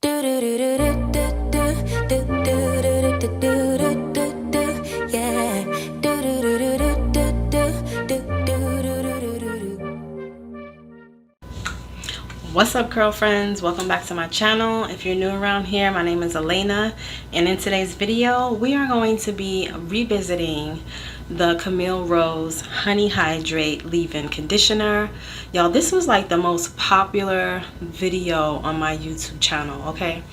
What's up, Curlfriends? Welcome back to my channel. If you're new around here, my name is Elaina, and in today's video we are going to be revisiting the Camielle Rose Honey Hydrate leave-in conditioner. Y'all, this was like the most popular video on my YouTube channel, okay,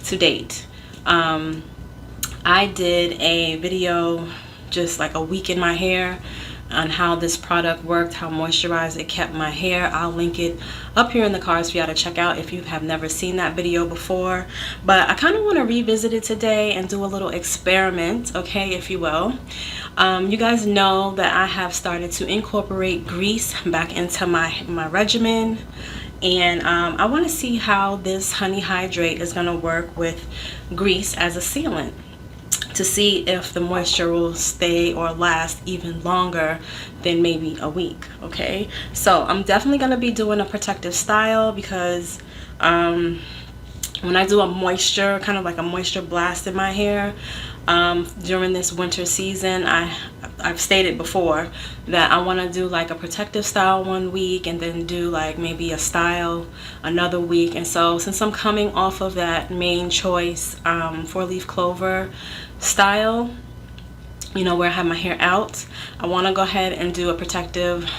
to date. I did a video just like a week in my hair on how this product worked, how moisturized it kept my hair. I'll link it up here in the cards for y'all to check out if you have never seen that video before. But I kind of want to revisit it today and do a little experiment, okay, if you will. You guys know that I have started to incorporate grease back into my regimen, and I want to see how this Honey Hydrate is going to work with grease as a sealant, to see if the moisture will stay or last even longer than maybe a week. Okay, so I'm definitely going to be doing a protective style because when I do a moisture, kind of like a moisture blast in my hair during this winter season, I've stated before that I want to do like a protective style one week and then do like maybe a style another week. And so since I'm coming off of that main choice 4-leaf clover style, you know, where I have my hair out, I want to go ahead and do a protective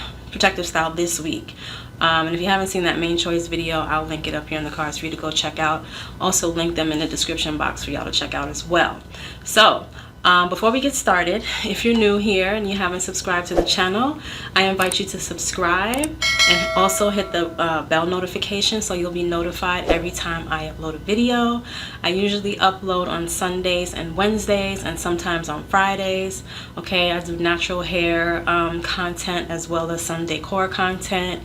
style this week. And if you haven't seen that main choice video, I'll link it up here in the cards for you to go check out. Also link them in the description box for y'all to check out as well. So before we get started, if you're new here and you haven't subscribed to the channel, I invite you to subscribe and also hit the bell notification so you'll be notified every time I upload a video. I usually upload on Sundays and Wednesdays and sometimes on Fridays. Okay, I do natural hair content as well as some decor content,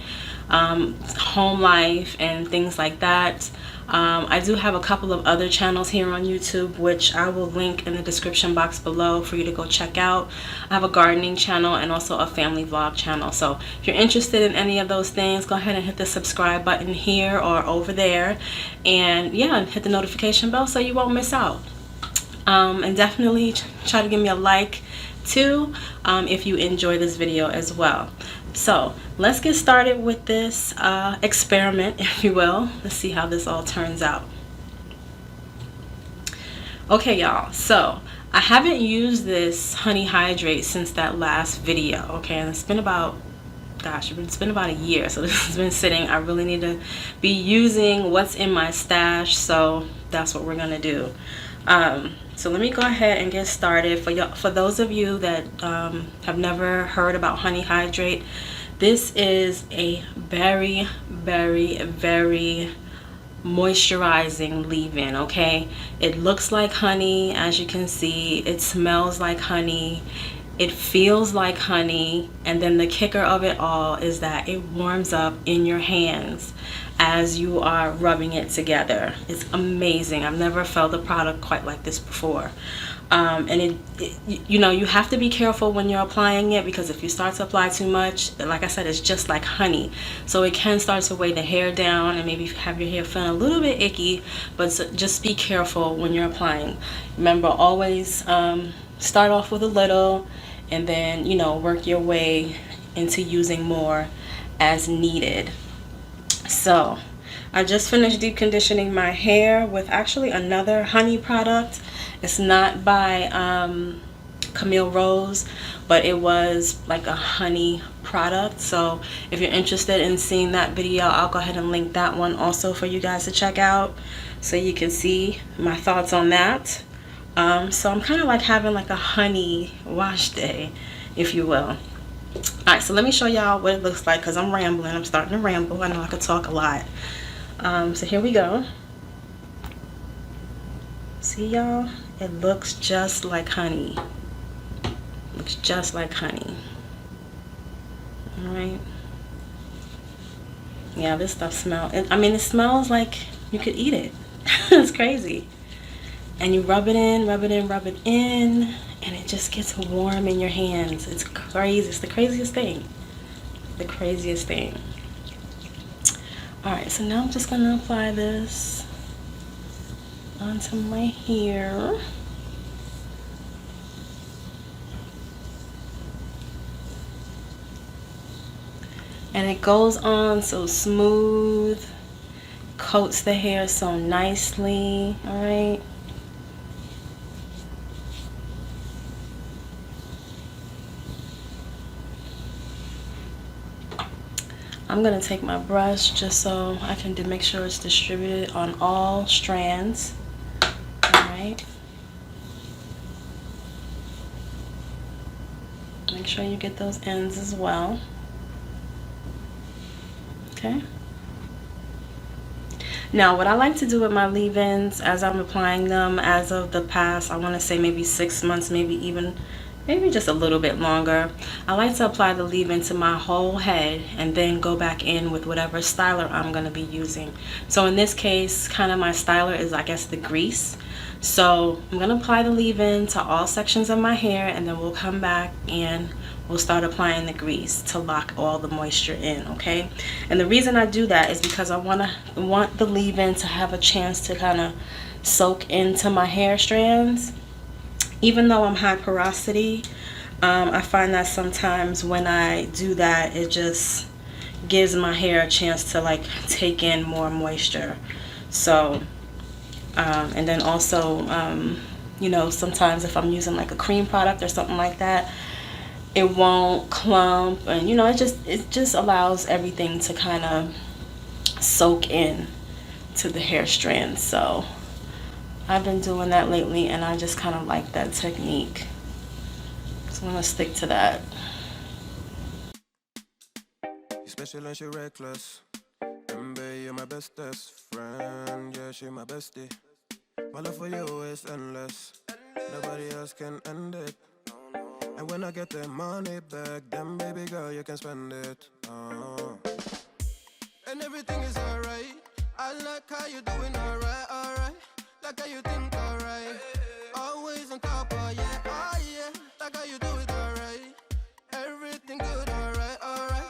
home life and things like that. I do have a couple of other channels here on YouTube, which I will link in the description box below for you to go check out. I have a gardening channel and also a family vlog channel. So if you're interested in any of those things, go ahead and hit the subscribe button here or over there, and yeah, hit the notification bell so you won't miss out. And definitely try to give me a like too if you enjoy this video as well. So let's get started with this experiment, if you will. Let's see how this all turns out. Okay, y'all, so I haven't used this Honey Hydrate since that last video, okay, and it's been about, gosh, it's been about a year, so this has been sitting. I really need to be using what's in my stash, so that's what we're gonna do. So let me go ahead and get started. For those of you that have never heard about Honey Hydrate, this is a very, very, very moisturizing leave-in, okay? It looks like honey, as you can see. It smells like honey. It feels like honey. And then the kicker of it all is that it warms up in your hands as you are rubbing it together. It's amazing. I've never felt a product quite like this before. And you know, you have to be careful when you're applying it, because if you start to apply too much, like I said, it's just like honey, so it can start to weigh the hair down and maybe have your hair feeling a little bit icky. But just be careful when you're applying. Remember, always start off with a little and then, you know, work your way into using more as needed. So I just finished deep conditioning my hair with actually another honey product. It's not by Camielle Rose, but it was like a honey product. So if you're interested in seeing that video, I'll go ahead and link that one also for you guys to check out so you can see my thoughts on that. So I'm kind of like having like a honey wash day, if you will. Alright, so let me show y'all what it looks like, because I'm rambling. I'm starting to ramble. I know I could talk a lot. So here we go. See, y'all? It looks just like honey. Looks just like honey. Alright. Yeah, this stuff smells. I mean, it smells like you could eat it. It's crazy. And you rub it in, rub it in, rub it in, and it just gets warm in your hands. It's crazy. It's the craziest thing. The craziest thing. Alright, so now I'm just going to apply this onto my hair. And it goes on so smooth, coats the hair so nicely. All right. I'm gonna take my brush just so I can make sure it's distributed on all strands. All right. Make sure you get those ends as well. Okay. Now what I like to do with my leave-ins as I'm applying them as of the past, I want to say maybe 6 months, maybe just a little bit longer, I like to apply the leave-in to my whole head and then go back in with whatever styler I'm going to be using. So in this case, kind of my styler is, I guess, the grease. So I'm going to apply the leave-in to all sections of my hair, and then we'll come back and we'll start applying the grease to lock all the moisture in, okay? And the reason I do that is because I want the leave-in to have a chance to kind of soak into my hair strands. Even though I'm high porosity, I find that sometimes when I do that, it just gives my hair a chance to like take in more moisture. So and then also you know, sometimes if I'm using like a cream product or something like that, it won't clump, and you know, it just allows everything to kind of soak in to the hair strands. So I've been doing that lately, and I just kind of like that technique, so I'm gonna stick to that. You special and she reckless. Remember, you're my bestest friend. Yeah, she my bestie. My love for you is endless. Nobody else can end it. And when I get the money back, then baby girl, you can spend it. And everything is alright. I like how you doing, alright, alright. Like how you think, alright. Always on top, oh yeah, oh yeah. Like how you do it, alright. Everything good, alright, alright.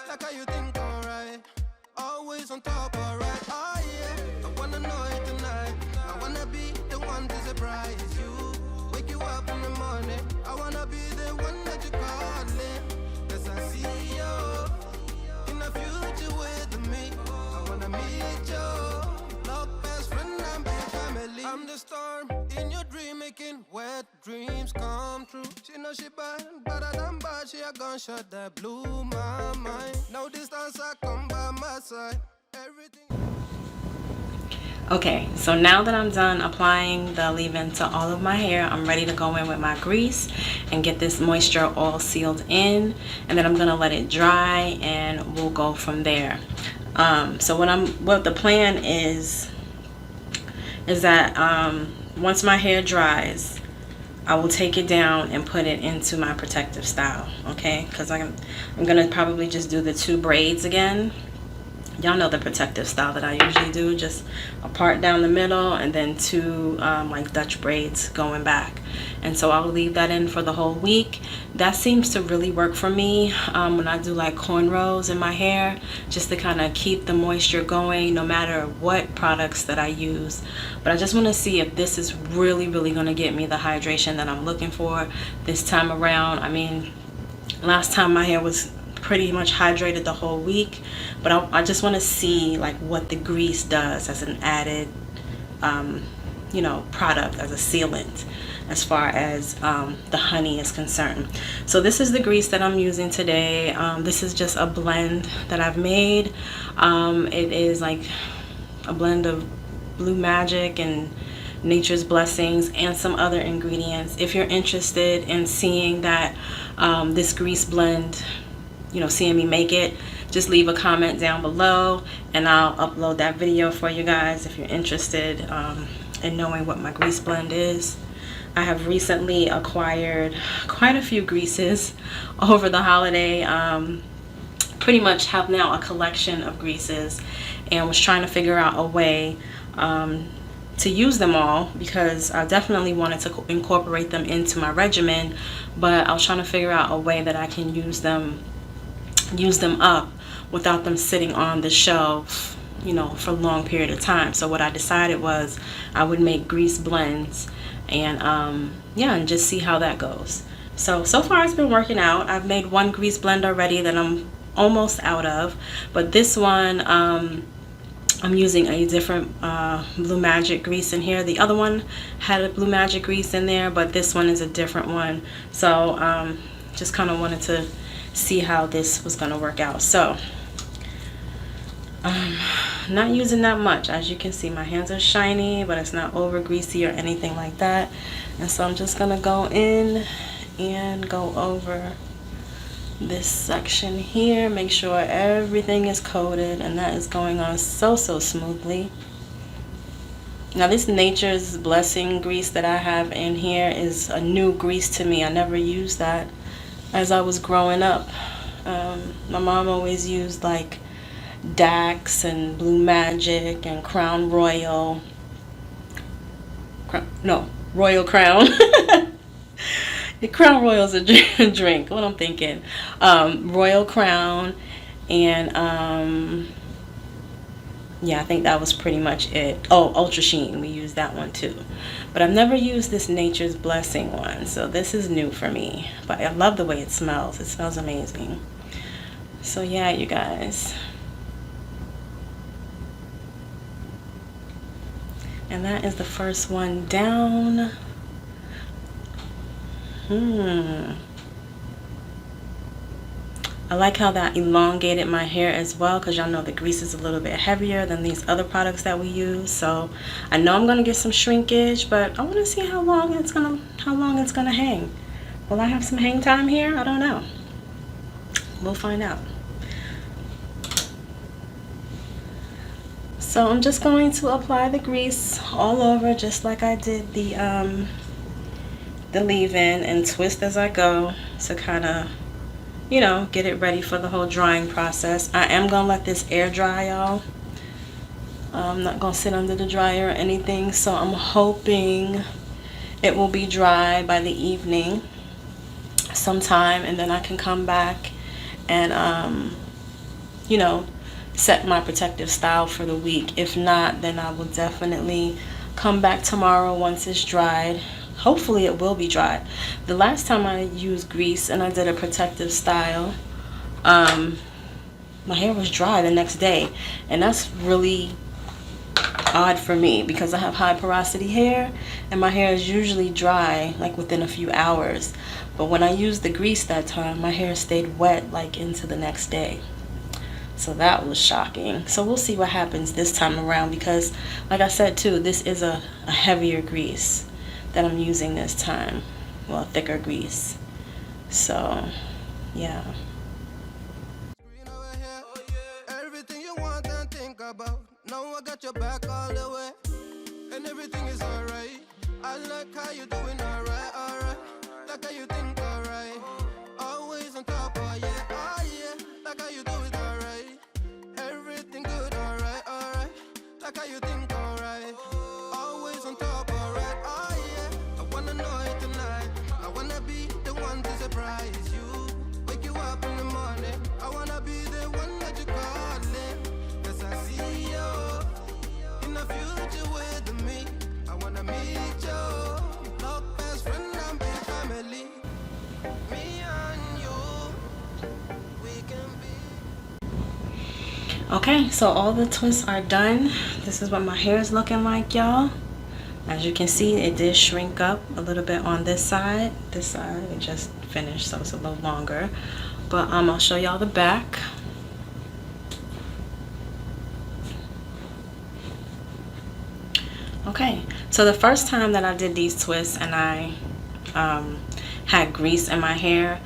Like how you think, alright. Always on top, alright, oh yeah. I wanna know it tonight. I wanna be the one to surprise you. Wake you up in the morning. I wanna be the one that you calling. Cause I see you in the future with me. I wanna meet you. Love best friend and big family. I'm the storm in your dream, making wet dreams come true. She know she bad, better than bad. She a gunshot that blew my mind. No distance, I come by my side. Everything. Okay, so now that I'm done applying the leave-in to all of my hair, I'm ready to go in with my grease and get this moisture all sealed in, and then I'm gonna let it dry and we'll go from there. So what the plan is that once my hair dries, I will take it down and put it into my protective style, okay? Because I'm gonna probably just do the 2 braids again. Y'all know the protective style that I usually do, just a part down the middle and then 2 like Dutch braids going back. And so I'll leave that in for the whole week. That seems to really work for me when I do like cornrows in my hair, just to kind of keep the moisture going no matter what products that I use. But I just want to see if this is really going to get me the hydration that I'm looking for this time around. I mean, last time my hair was pretty much hydrated the whole week, but I just want to see like what the grease does as an added you know, product, as a sealant, as far as the honey is concerned. So this is the grease that I'm using today. This is just a blend that I've made. It is like a blend of Blue Magic and Nature's Blessings and some other ingredients. If you're interested in seeing that this grease blend, you know, seeing me make it, just leave a comment down below and I'll upload that video for you guys if you're interested in knowing what my grease blend is. I have recently acquired quite a few greases over the holiday. Pretty much have now a collection of greases, and was trying to figure out a way to use them all, because I definitely wanted to incorporate them into my regimen, but I was trying to figure out a way that I can use them up without them sitting on the shelf you know, for a long period of time. So what I decided was I would make grease blends, and yeah, and just see how that goes. So far it's been working out. I've made one grease blend already that I'm almost out of, but this one I'm using a different Blue Magic grease in here. The other one had a Blue Magic grease in there, but this one is a different one. So just kind of wanted to see how this was going to work out. So not using that much. As you can see, my hands are shiny, but it's not over greasy or anything like that. And so I'm just going to go in and go over this section here, make sure everything is coated, and that is going on so smoothly. Now this Nature's Blessing grease that I have in here is a new grease to me. I never used that as I was growing up. My mom always used like Dax and Blue Magic and Crown Royal. Royal Crown. The Crown Royal's a drink. What I'm thinking. Royal Crown, and yeah, I think that was pretty much it. Oh, Ultra Sheen. We used that one too. But I've never used this Nature's Blessing one, so this is new for me. But I love the way it smells. It smells amazing. So yeah, you guys. And that is the first one down. I like how that elongated my hair as well, because y'all know the grease is a little bit heavier than these other products that we use. So I know I'm gonna get some shrinkage, but I want to see how long it's gonna hang. Will I have some hang time here? I don't know. We'll find out. So I'm just going to apply the grease all over, just like I did the leave-in, and twist as I go to kind of, you know, get it ready for the whole drying process. I am gonna let this air dry, y'all. I'm not gonna sit under the dryer or anything, so I'm hoping it will be dry by the evening sometime, and then I can come back and you know, set my protective style for the week. If not, then I will definitely come back tomorrow once it's dried. Hopefully it will be dried. The last time I used grease and I did a protective style, my hair was dry the next day, and that's really odd for me because I have high porosity hair and my hair is usually dry like within a few hours. But when I used the grease that time, my hair stayed wet like into the next day. So that was shocking. So we'll see what happens this time around, because like I said too, this is a heavier grease that I'm using this time. Well, thicker grease. So yeah. Everything you want and think about. Now I got your back all the way, and everything is alright. I like how you doing alright. Like how you think alright. Always on top, oh yeah. Like how you do it alright. Everything good, alright. Like how you think alright. Always on top, alright, oh yeah. I wanna know it tonight. I wanna be the one to surprise you. Wake you up in the morning. I wanna be the one that you calling. Cause I see you in the future with me. I wanna meet you. Love best friend and be family. Me and you, we can be. Okay, so all the twists are done. This is what my hair is looking like, y'all. As you can see, it did shrink up a little bit on this side. This side it just finished, so it's a little longer. But I'll show y'all the back. Okay, so the first time that I did these twists and I had grease in my hair,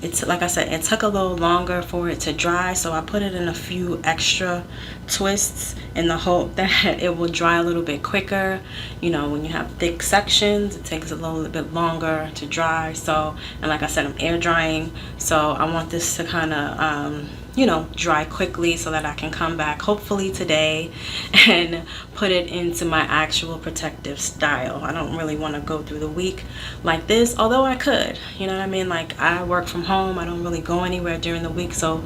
it's like I said, it took a little longer for it to dry, so I put it in a few extra twists in the hope that it will dry a little bit quicker. You know, when you have thick sections, it takes a little bit longer to dry. So, and like I said, I'm air drying, so I want this to kind of you know, dry quickly so that I can come back hopefully today and put it into my actual protective style. I don't really want to go through the week like this, although I could, you know what I mean? Like, I work from home, I don't really go anywhere during the week, so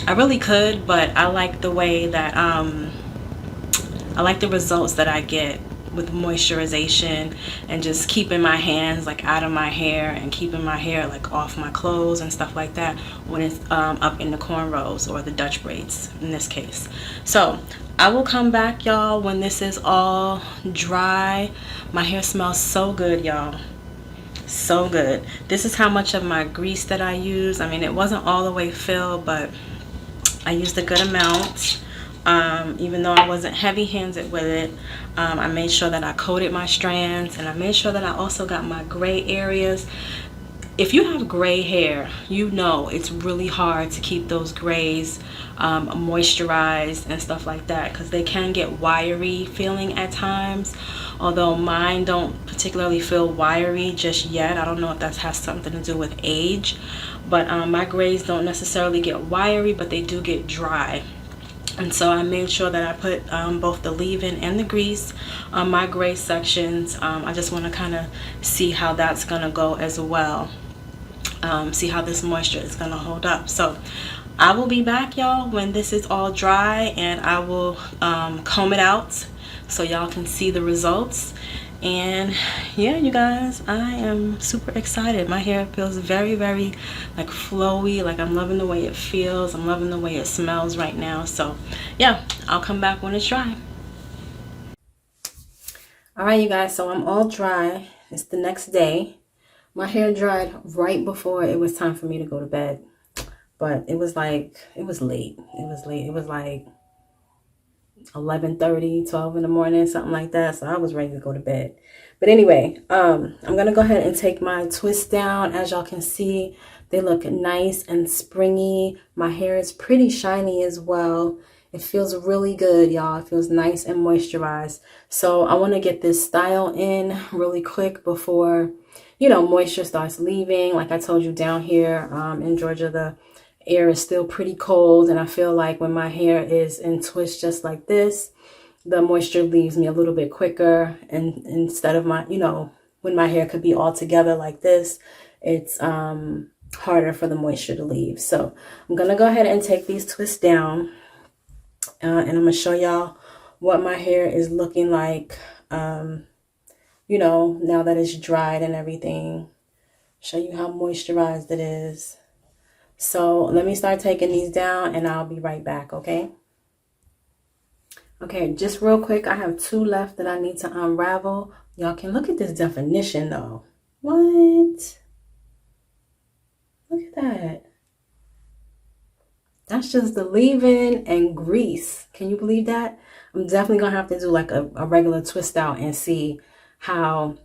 I really could, but I like the way that I like the results that I get with moisturization and just keeping my hands like out of my hair and keeping my hair like off my clothes and stuff like that when it's up in the cornrows or the Dutch braids in this case. So I will come back, y'all, when this is all dry. My hair smells so good, y'all. So good. This is how much of my grease that I use. I mean, it wasn't all the way filled, but I used a good amount. Even though I wasn't heavy-handed with it, I made sure that I coated my strands, and I made sure that I also got my gray areas. If you have gray hair, you know it's really hard to keep those grays moisturized and stuff like that, because they can get wiry feeling at times. Although mine don't particularly feel wiry just yet. I don't know if that has something to do with age, but my grays don't necessarily get wiry, but they do get dry. And so I made sure that I put both the leave-in and the grease on my gray sections. I just want to kind of see how that's going to go as well. See how this moisture is going to hold up. So I will be back, y'all, when this is all dry, and I will comb it out so y'all can see the results. And yeah, you guys, I am super excited. My hair feels very, very like flowy. Like I'm loving the way it feels. I'm loving the way it smells right now. So yeah, I'll come back when it's dry. All right, you guys, so I'm all dry. It's the next day. My hair dried right before it was time for me to go to bed. But it was late. It was late. It was like 11:30, 12 in the morning, something like that. So I was ready to go to bed. But anyway, I'm going to go ahead and take my twists down. As y'all can see, they look nice and springy. My hair is pretty shiny as well. It feels really good, y'all. It feels nice and moisturized. So I want to get this style in really quick before, you know, moisture starts leaving. Like I told you, down here in Georgia, the air is still pretty cold, and I feel like when my hair is in twists just like this, the moisture leaves me a little bit quicker. And instead of my, you know, when my hair could be all together like this, it's harder for the moisture to leave. So I'm gonna go ahead and take these twists down, and I'm gonna show y'all what my hair is looking like, you know, now that it's dried and everything. Show you how moisturized it is. So let me start taking these down, and I'll be right back, okay? Okay, just real quick, I have two left that I need to unravel. Y'all can look at this definition though. What? Look at that. That's just the leave-in and grease. Can you believe that? I'm definitely gonna have to do like a regular twist out and see how,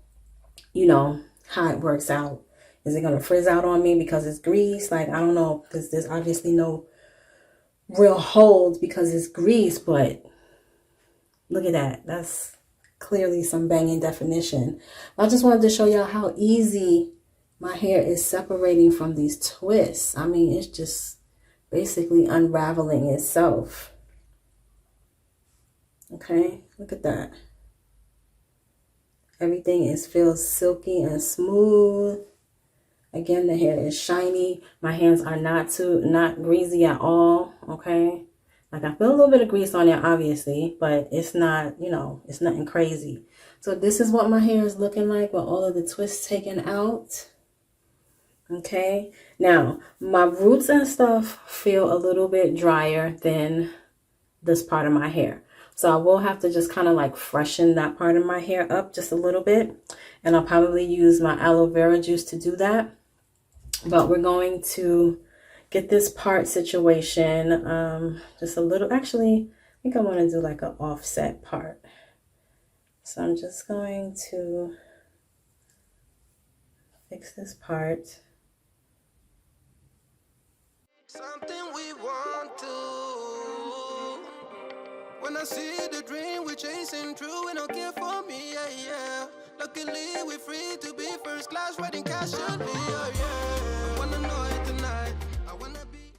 you know, how it works out. Is it gonna frizz out on me because it's grease? Like, I don't know, because there's obviously no real holds because it's grease, but look at that. That's clearly some banging definition. I just wanted to show y'all how easy my hair is separating from these twists. I mean, it's just basically unraveling itself. Okay, look at that. Everything feels silky and smooth. Again, the hair is shiny. My hands are not greasy at all, okay? Like, I feel a little bit of grease on there, obviously, but it's not, you know, it's nothing crazy. So this is what my hair is looking like with all of the twists taken out. Okay, now my roots and stuff feel a little bit drier than this part of my hair. So I will have to just kind of like freshen that part of my hair up just a little bit. And I'll probably use my aloe vera juice to do that. But we're going to get this part situation just a little. Actually, I think I want to do like an offset part. So I'm just going to fix this part. Something we want to. When I see the dream we're chasing true, and don't care for me, yeah, yeah. Luckily we're free to be first class, wedding casually, oh yeah. I wanna know it tonight. I wanna be.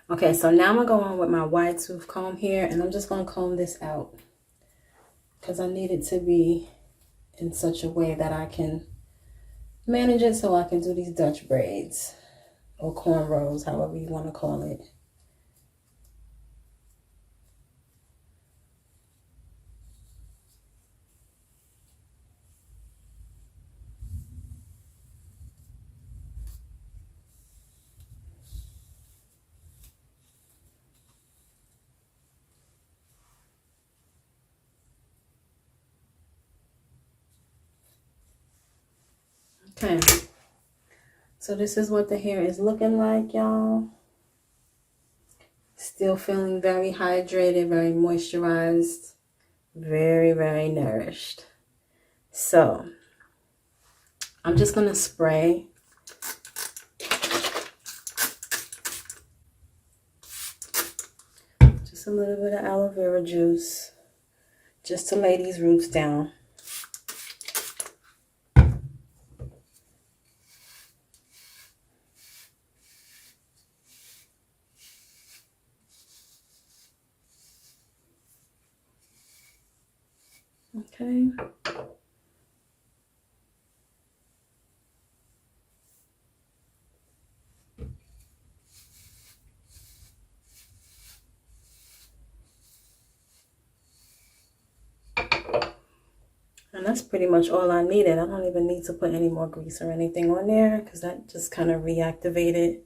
Okay, so now I'm gonna go on with my wide tooth comb here, and I'm just gonna comb this out because I need it to be in such a way that I can manage it so I can do these Dutch braids or cornrows, however you want to call it. Okay, so this is what the hair is looking like, y'all. Still feeling very hydrated, very moisturized, very, very nourished. So I'm just gonna spray just a little bit of aloe vera juice just to lay these roots down. Okay. And that's pretty much all I needed. I don't even need to put any more grease or anything on there because that just kind of reactivated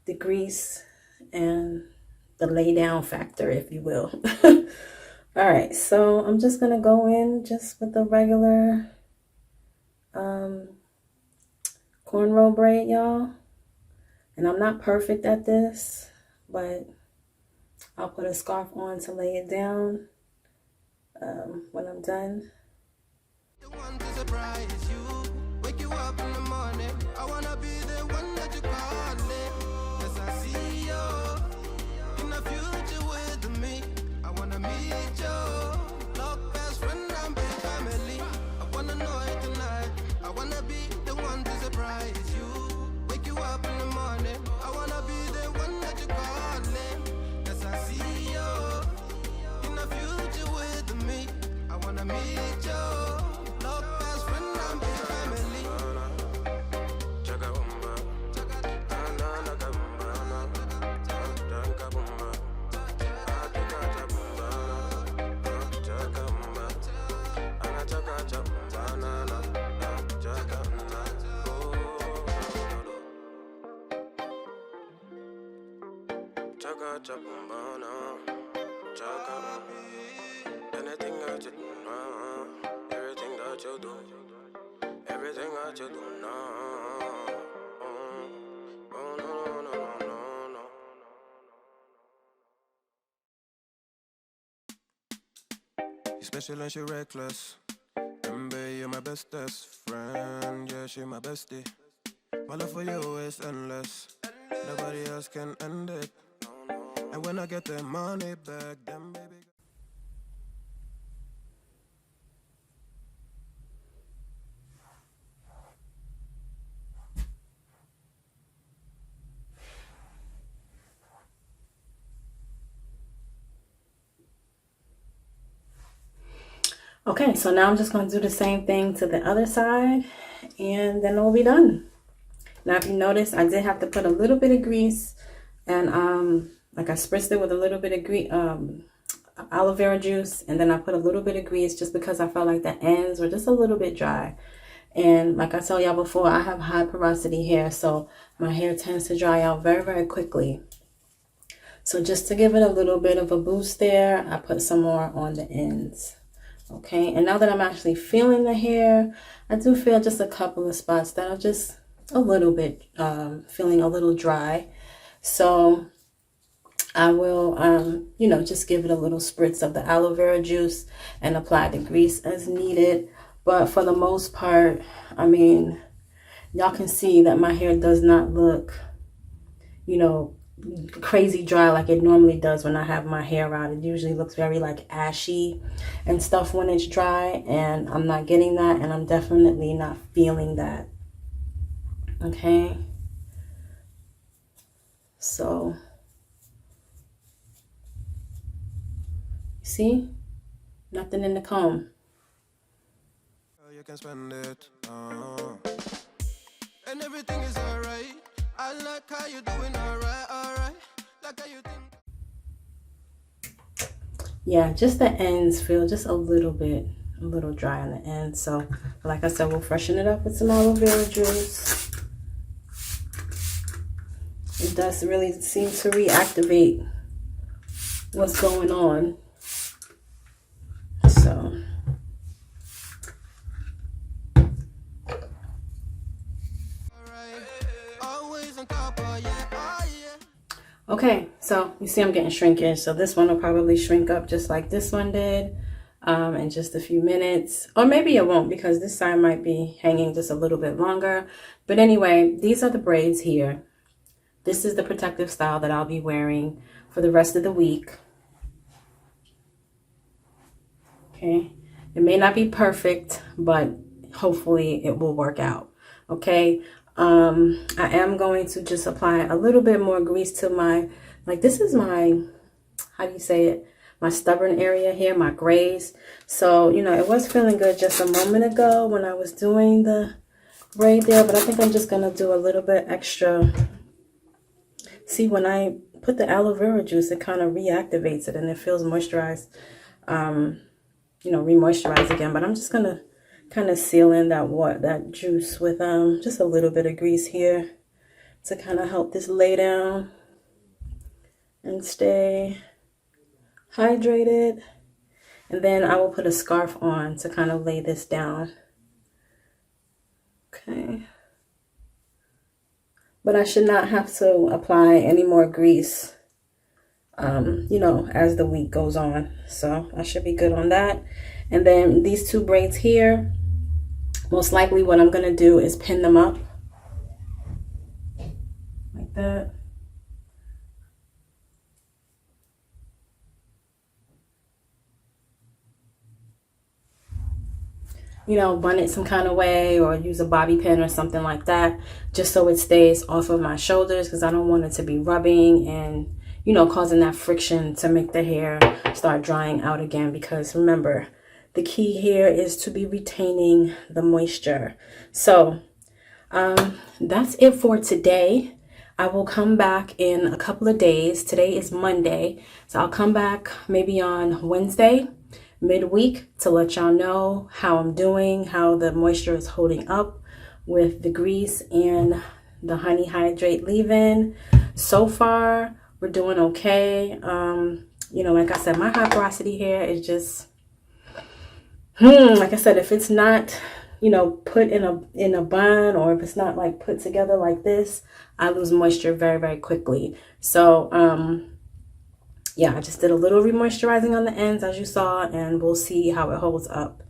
the grease and the lay down factor, if you will. All right, so I'm just gonna go in just with the regular cornrow braid, y'all. And I'm not perfect at this, but I'll put a scarf on to lay it down when I'm done. The one to surprise you, wake you up in the morning. I wanna be the one that you call it. Yes, I see you in the future with me. I wanna meet you, love best friend and big family. I wanna know it tonight. I wanna be the one to surprise you, wake you up in the morning. I wanna be the one that you call it. Yes, I see you in the future with me. I wanna meet you. Anything that you do now, everything that you do, everything that you do now. Oh, no, no, no, no, no. You special and she reckless. Remember, you're my bestest friend. Yeah, she my bestie. My love for you is endless. Nobody else can end it. And when I get the money back, then baby. Okay, so now I'm just going to do the same thing to the other side, and then we'll be done. Now, if you notice, I did have to put a little bit of grease, and like I spritzed it with a little bit of aloe vera juice, and then I put a little bit of grease just because I felt like the ends were just a little bit dry. And like I told y'all before, I have high porosity hair, so my hair tends to dry out very, very quickly. So just to give it a little bit of a boost there, I put some more on the ends. Okay, and now that I'm actually feeling the hair, I do feel just a couple of spots that are just a little bit feeling a little dry. So I will, just give it a little spritz of the aloe vera juice and apply the grease as needed. But for the most part, I mean, y'all can see that my hair does not look, crazy dry like it normally does when I have my hair out. It usually looks very like ashy and stuff when it's dry, and I'm not getting that, and I'm definitely not feeling that. Okay, so see, nothing in the comb. You can spend it, and everything is alright. I like how you doing, alright, like how you think. Yeah, just the ends feel just a little dry on the end. So like I said, we'll freshen it up with some aloe vera juice. It does really seem to reactivate what's going on. So Okay, so you see I'm getting shrinkage, so this one will probably shrink up just like this one did in just a few minutes. Or maybe it won't, because this side might be hanging just a little bit longer. But anyway, these are the braids here. This is the protective style that I'll be wearing for the rest of the week. Okay, it may not be perfect, but hopefully it will work out. Okay, I am going to just apply a little bit more grease to my, like, this is my, how do you say it, my stubborn area here, my grays. So, you know, it was feeling good just a moment ago when I was doing the braid there, but I think I'm just gonna do a little bit extra. See, when I put the aloe vera juice, it kind of reactivates it and it feels moisturized, you know, re-moisturize again. But I'm just gonna kind of seal in that juice with just a little bit of grease here to kind of help this lay down and stay hydrated. And then I will put a scarf on to kind of lay this down. Okay. But I should not have to apply any more grease, you know, as the week goes on. So I should be good on that. And then these two braids here, most likely what I'm going to do is pin them up like that. You know, bun it some kind of way or use a bobby pin or something like that, just so it stays off of my shoulders, because I don't want it to be rubbing and, you know, causing that friction to make the hair start drying out again. Because remember, the key here is to be retaining the moisture. So that's it for today. I will come back in a couple of days. Today is Monday, so I'll come back maybe on Wednesday, midweek, to let y'all know how I'm doing, how the moisture is holding up with the grease and the Honey Hydrate leave-in. So far, we're doing okay. You know, like I said, my high porosity hair is just, like I said, if it's not, you know, put in a bun, or if it's not like put together like this, I lose moisture very, very quickly. So, yeah, I just did a little remoisturizing on the ends, as you saw, and we'll see how it holds up,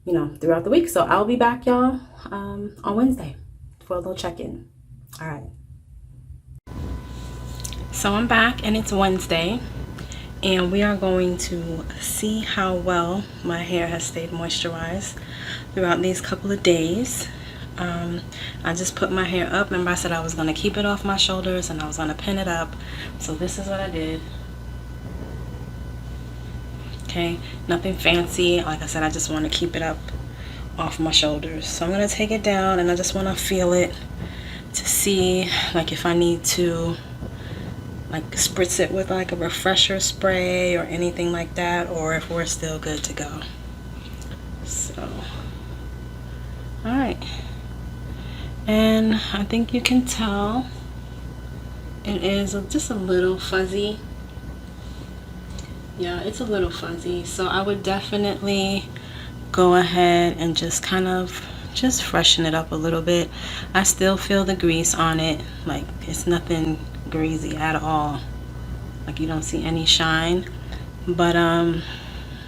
you know, throughout the week. So I'll be back, y'all, on Wednesday for a little check-in. All right. So I'm back, and it's Wednesday, and we are going to see how well my hair has stayed moisturized throughout these couple of days. I just put my hair up. Remember, I said I was going to keep it off my shoulders and I was going to pin it up. So this is what I did. Okay, nothing fancy. Like I said, I just want to keep it up off my shoulders. So I'm going to take it down, and I just want to feel it to see, like, if I need to, like, spritz it with like a refresher spray or anything like that, or if we're still good to go. So, all right. And I think you can tell it is just a little fuzzy. Yeah, it's a little fuzzy, so I would definitely go ahead and just kind of just freshen it up a little bit. I still feel the grease on it, like it's nothing greasy at all, like you don't see any shine, but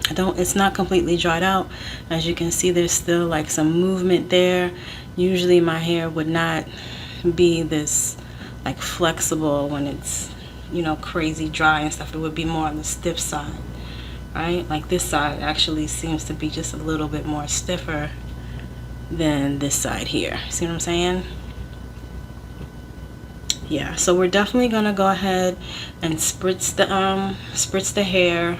it's not completely dried out. As you can see, there's still like some movement there. Usually my hair would not be this like flexible when it's, you know, crazy dry and stuff. It would be more on the stiff side, right? Like this side actually seems to be just a little bit more stiffer than this side here. See what I'm saying? Yeah, so we're definitely gonna go ahead and spritz the hair.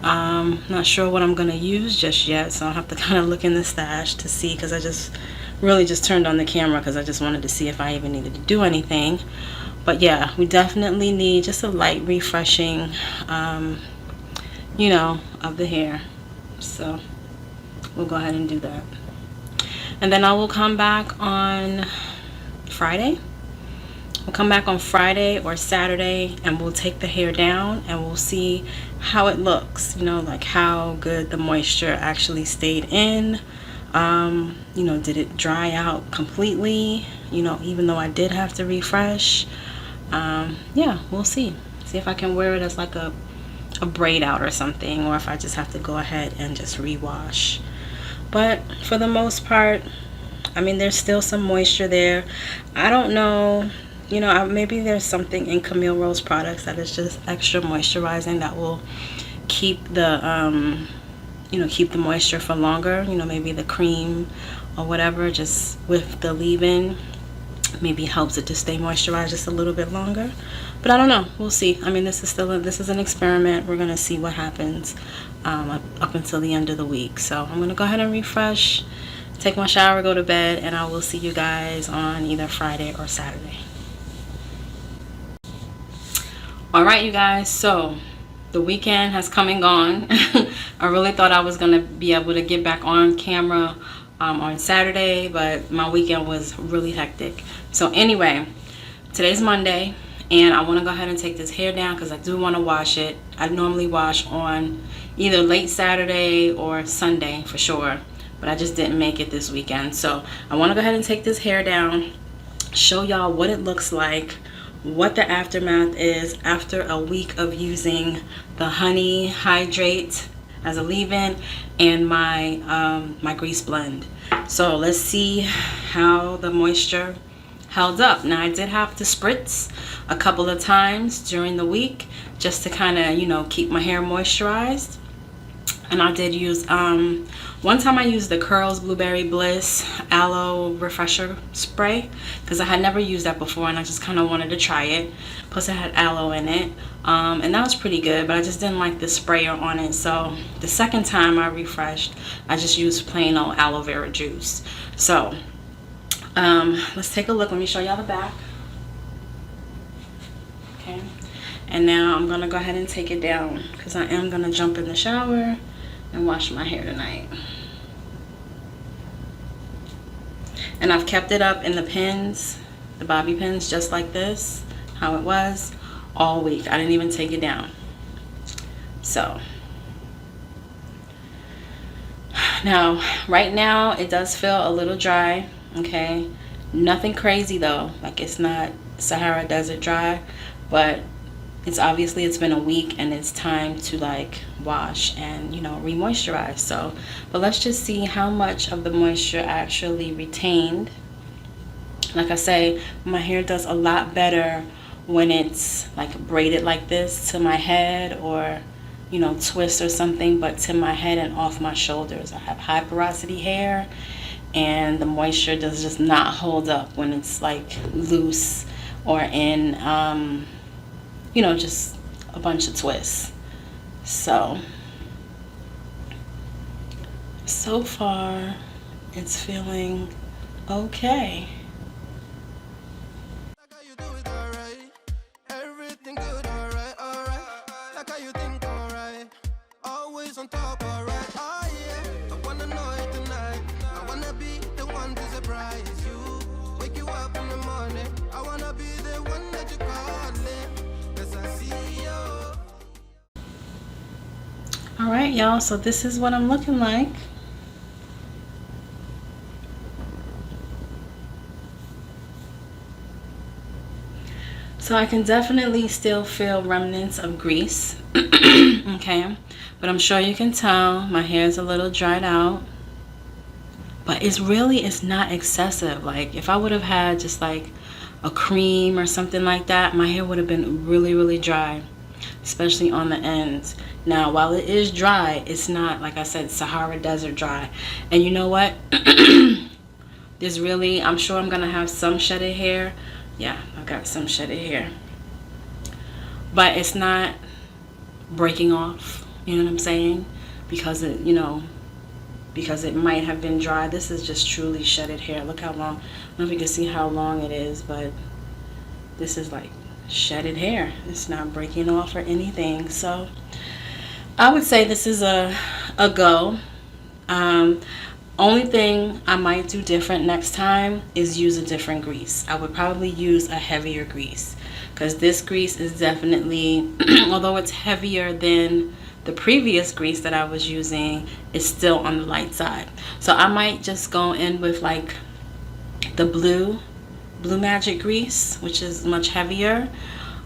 Not sure what I'm gonna use just yet, so I'll have to kind of look in the stash to see, because I just really just turned on the camera because I just wanted to see if I even needed to do anything. But yeah, we definitely need just a light refreshing, you know, of the hair. So we'll go ahead and do that. And then I will come back on Friday. We'll come back on Friday or Saturday, and we'll take the hair down and we'll see how it looks, you know, like how good the moisture actually stayed in. You know, did it dry out completely, you know, even though I did have to refresh? yeah, we'll see if I can wear it as like a braid out or something, or if I just have to go ahead and just rewash. But for the most part, I mean, there's still some moisture there. I don't know, you know, maybe there's something in Camielle Rose products that is just extra moisturizing that will keep the you know, keep the moisture for longer. You know, maybe the cream or whatever, just with the leave-in, maybe helps it to stay moisturized just a little bit longer. But I don't know, we'll see. I mean, this is an experiment. We're gonna see what happens up until the end of the week. So I'm gonna go ahead and refresh, take my shower, go to bed, and I will see you guys on either Friday or Saturday. All right, you guys, so the weekend has come and gone. I really thought I was gonna be able to get back on camera on Saturday, but my weekend was really hectic. So anyway, today's Monday, and I want to go ahead and take this hair down because I do want to wash it. I normally wash on either late Saturday or Sunday for sure, but I just didn't make it this weekend. So I want to go ahead and take this hair down, show y'all what it looks like, what the aftermath is after a week of using the Honey Hydrate as a leave-in and my my grease blend. So let's see how the moisture held up. Now, I did have to spritz a couple of times during the week just to kind of, you know, keep my hair moisturized. And I did use one time I used the Curls Blueberry Bliss Aloe Refresher Spray because I had never used that before and I just kind of wanted to try it. Plus it had aloe in it, and that was pretty good, but I just didn't like the sprayer on it. So the second time I refreshed, I just used plain old aloe vera juice. So let's take a look. Let me show y'all the back. Okay, and now I'm gonna go ahead and take it down because I am gonna jump in the shower and wash my hair tonight. And I've kept it up in the pins, the bobby pins, just like this, how it was all week. I didn't even take it down. So now, right now it does feel a little dry. Okay, nothing crazy though, like it's not Sahara Desert dry, but it's obviously it's been a week and it's time to like wash and, you know, re-moisturize. So, but let's just see how much of the moisture actually retained. Like I say, my hair does a lot better when it's like braided like this to my head, or, you know, twist or something, but to my head and off my shoulders. I have high porosity hair and the moisture does just not hold up when it's like loose or in you know, just a bunch of twists. So far it's feeling okay. Like how you do it alright. Everything good, alright, alright. Like how you think, alright. Always on top, alright. Oh yeah. I wanna know it tonight. I wanna be the one to surprise you. Wake you up in the morning. I wanna be the one that you calling. Cause I see you. All right, y'all, so this is what I'm looking like. So I can definitely still feel remnants of grease. Okay, but I'm sure you can tell my hair is a little dried out, but it's not excessive. Like if I would have had just like a cream or something like that, my hair would have been really, really dry, especially on the ends. Now, while it is dry, it's not, like I said, Sahara Desert dry. And you know what? There's really, I'm sure I'm gonna have some shedded hair. Yeah, I've got some shedded hair, but it's not breaking off, you know what I'm saying, because it, you know, because it might have been dry. This is just truly shedded hair. Look how long. I don't know if you can see how long it is, but this is like shedded hair. It's not breaking off or anything. So I would say this is a go. Only thing I might do different next time is use a different grease. I would probably use a heavier grease, because this grease is definitely, although it's heavier than the previous grease that I was using, is still on the light side. So I might just go in with like the blue Blue Magic grease, which is much heavier.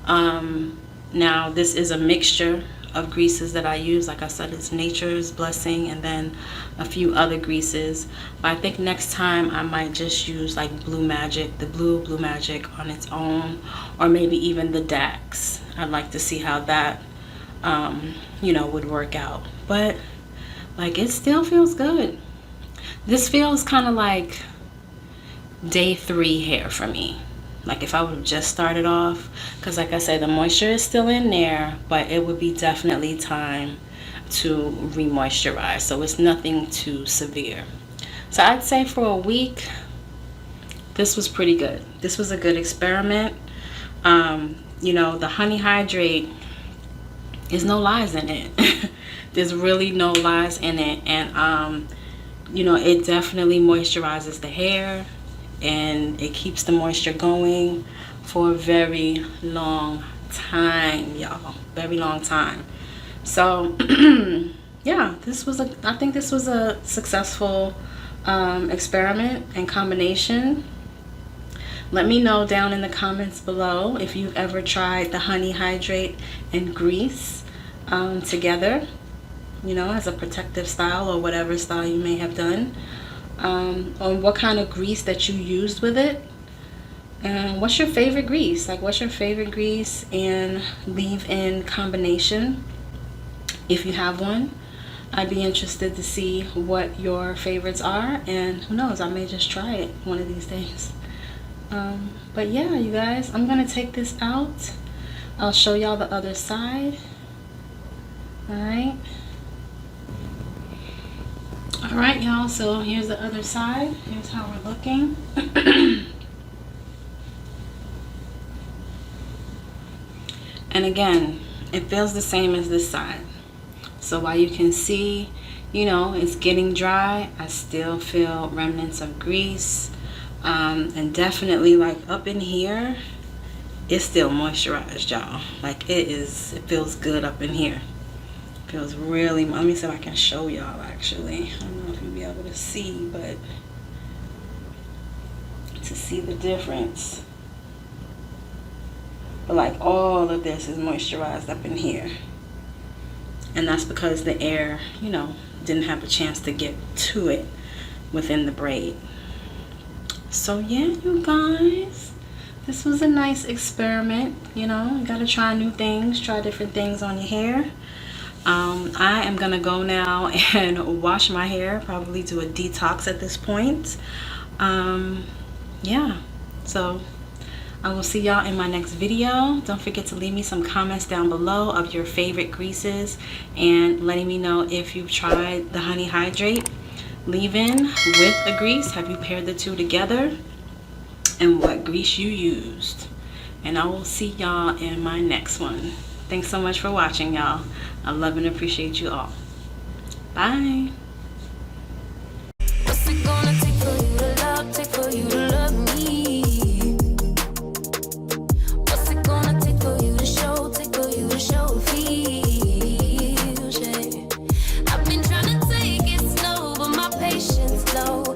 Now this is a mixture of greases that I use. Like I said, it's Nature's Blessing and then a few other greases. But I think next time I might just use like Blue Magic, the Blue Magic on its own, or maybe even the Dax. I'd like to see how that you know, would work out. But like, it still feels good. This feels kind of like day 3 hair for me. Like if I would have just started off, because like I said, the moisture is still in there, but it would be definitely time to re-moisturize. So it's nothing too severe. So I'd say for a week, this was pretty good. This was a good experiment. You know, the Honey Hydrate, there's no lies in it. There's really no lies in it. And you know, it definitely moisturizes the hair, and it keeps the moisture going for a very long time, y'all. Very long time. So yeah, I think this was a successful experiment and combination. Let me know down in the comments below if you've ever tried the Honey Hydrate and grease together, you know, as a protective style or whatever style you may have done, or what kind of grease that you used with it, and what's your favorite grease. Like, what's your favorite grease and leave-in combination if you have one. I'd be interested to see what your favorites are, and who knows, I may just try it one of these days. But yeah, you guys, I'm gonna take this out. I'll show y'all the other side. Alright, y'all, so here's the other side. Here's how we're looking. And again, it feels the same as this side. So while you can see, you know, it's getting dry, I still feel remnants of grease. And definitely, like, up in here, it's still moisturized, y'all. Like, it feels good up in here. It feels really, let me see if I can show y'all, actually. I don't know if you'll be able to see, but to see the difference. But like, all of this is moisturized up in here. And that's because the air, you know, didn't have a chance to get to it within the braid. So yeah, you guys, this was a nice experiment. You know, you gotta try new things, try different things on your hair. I am gonna go now and wash my hair, probably do a detox at this point. Yeah, so I will see y'all in my next video. Don't forget to leave me some comments down below of your favorite greases and letting me know if you've tried the Honey Hydrate leave-in with a grease. Have you paired the two together? And what grease you used. And I will see y'all in my next one. Thanks so much for watching, y'all. I love and appreciate you all. Bye. What's it gonna take for you to love, take for you to love me? What's it gonna take for you to show, take for you to show feels, yeah. I've been trying to take it slow, but my patience low.